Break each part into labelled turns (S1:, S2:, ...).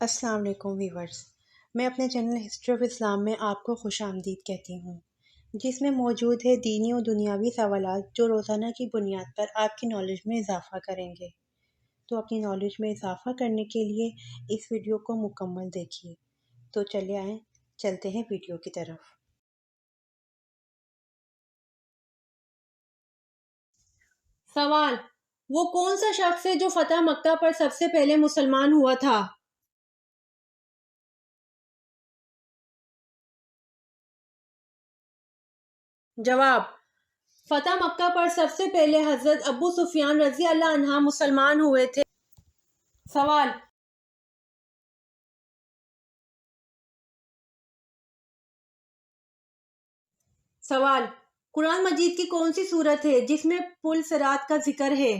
S1: السلام علیکم ویورز، میں اپنے چینل ہسٹری آف اسلام میں آپ کو خوش آمدید کہتی ہوں، جس میں موجود ہے دینی و دنیاوی سوالات جو روزانہ کی بنیاد پر آپ کی نالج میں اضافہ کریں گے۔ تو اپنی نالج میں اضافہ کرنے کے لیے اس ویڈیو کو مکمل دیکھیے۔ تو چلے آئیں، چلتے ہیں ویڈیو کی طرف۔
S2: سوال: وہ کون سا شخص ہے جو فتح مکہ پر سب سے پہلے مسلمان ہوا تھا؟ جواب: فتح مکہ پر سب سے پہلے حضرت ابو سفیان رضی اللہ عنہ مسلمان ہوئے تھے۔ سوال: قرآن مجید کی کون سی سورت ہے جس میں پل صراط کا ذکر ہے؟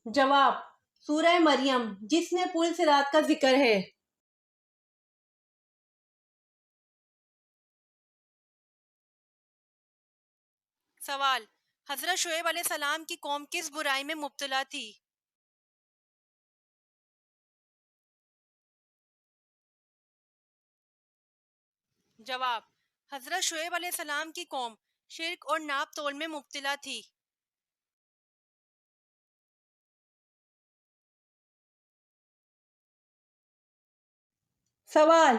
S2: جواب: سورہ مریم، جس میں پل صراط کا ذکر ہے۔ سوال: حضرت شعیب علیہ السلام کی قوم کس برائی میں مبتلا تھی؟ جواب: حضرت شعیب علیہ السلام کی قوم شرک اور ناپ تول میں مبتلا تھی۔ سوال: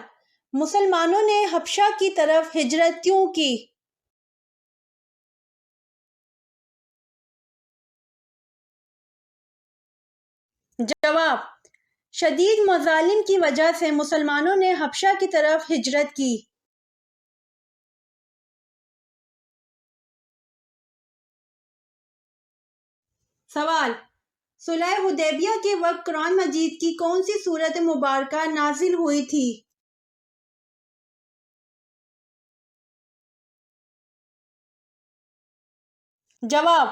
S2: مسلمانوں نے حبشہ کی طرف ہجرت کیوں کی؟ جواب: شدید مظالم کی وجہ سے مسلمانوں نے حبشہ کی طرف ہجرت کی۔ سوال: صلح حدیبیہ کے وقت قرآن مجید کی کون سی سورت مبارکہ نازل ہوئی تھی؟ جواب: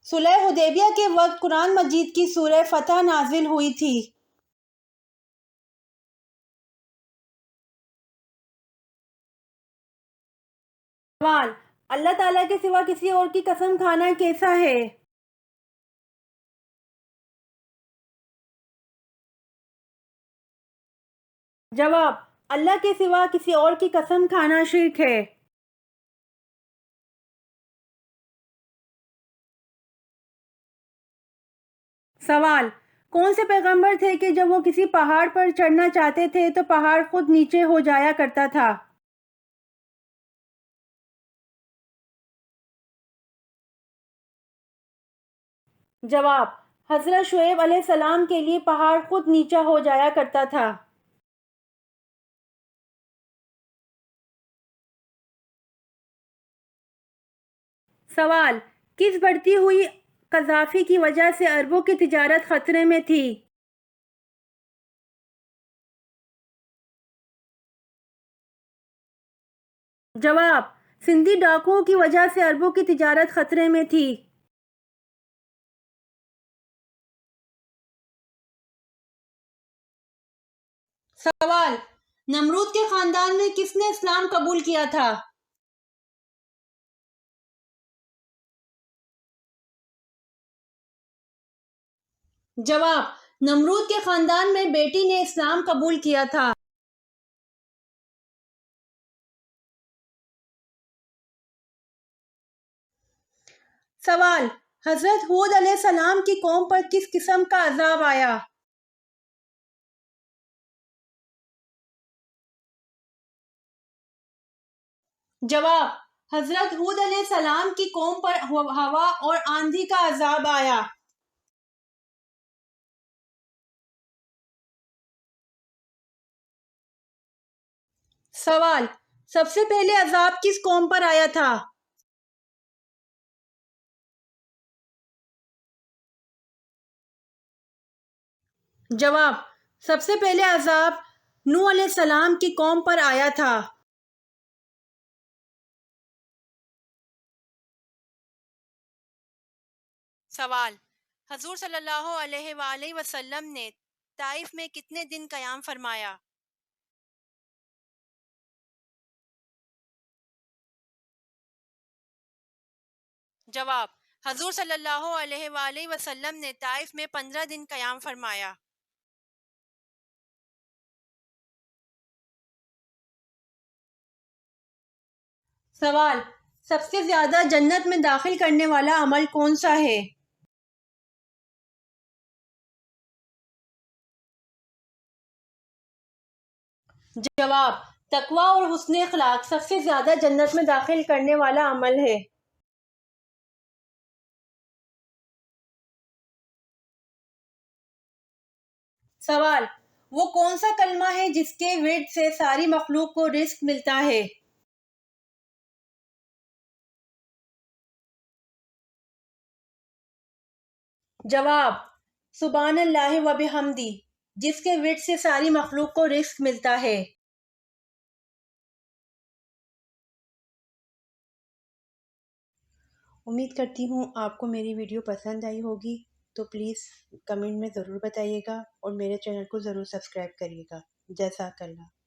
S2: صلح حدیبیہ کے وقت قرآن مجید کی سورہ فتح نازل ہوئی تھی۔ سوال: اللہ تعالیٰ کے سوا کسی اور کی قسم کھانا کیسا ہے؟ جواب: اللہ کے سوا کسی اور کی قسم کھانا شرک ہے۔ سوال: کون سے پیغمبر تھے کہ جب وہ کسی پہاڑ پر چڑھنا چاہتے تھے تو پہاڑ خود نیچے ہو جایا کرتا تھا؟ جواب: حضرت شعیب علیہ السلام کے لیے پہاڑ خود نیچا ہو جایا کرتا تھا۔ سوال: کس بڑھتی ہوئی قذافی کی وجہ سے عربوں کی تجارت خطرے میں تھی؟ جواب: سندھی ڈاکوؤں کی وجہ سے عربوں کی تجارت خطرے میں تھی۔ سوال: نمرود کے خاندان میں کس نے اسلام قبول کیا تھا؟ جواب: نمرود کے خاندان میں بیٹی نے اسلام قبول کیا تھا۔ سوال: حضرت ہود علیہ السلام کی قوم پر کس قسم کا عذاب آیا؟ جواب: حضرت ہود علیہ السلام کی قوم پر ہوا اور آندھی کا عذاب آیا۔ سوال: سب سے پہلے عذاب کس قوم پر آیا تھا؟ جواب: سب سے پہلے عذاب نوح علیہ السلام کی قوم پر آیا تھا۔ سوال: حضور صلی اللہ علیہ وآلہ وسلم نے طائف میں کتنے دن قیام فرمایا؟ جواب: حضور صلی اللہ علیہ وآلہ وسلم نے طائف میں 15 دن قیام فرمایا؟ سوال: سب سے زیادہ جنت میں داخل کرنے والا عمل کون سا ہے؟ جواب: تقوی اور حسن اخلاق سب سے زیادہ جنت میں داخل کرنے والا عمل ہے۔ سوال: وہ کون سا کلمہ ہے جس کے ورد سے ساری مخلوق کو رزق ملتا ہے؟ جواب: سبحان اللہ و بحمدی، جس کے ورد سے ساری مخلوق کو رزق ملتا ہے۔
S1: امید کرتی ہوں آپ کو میری ویڈیو پسند آئی ہوگی، تو پلیز کمنٹ میں ضرور بتائیے گا اور میرے چینل کو ضرور سبسکرائب کریے گا۔ جزاک اللہ۔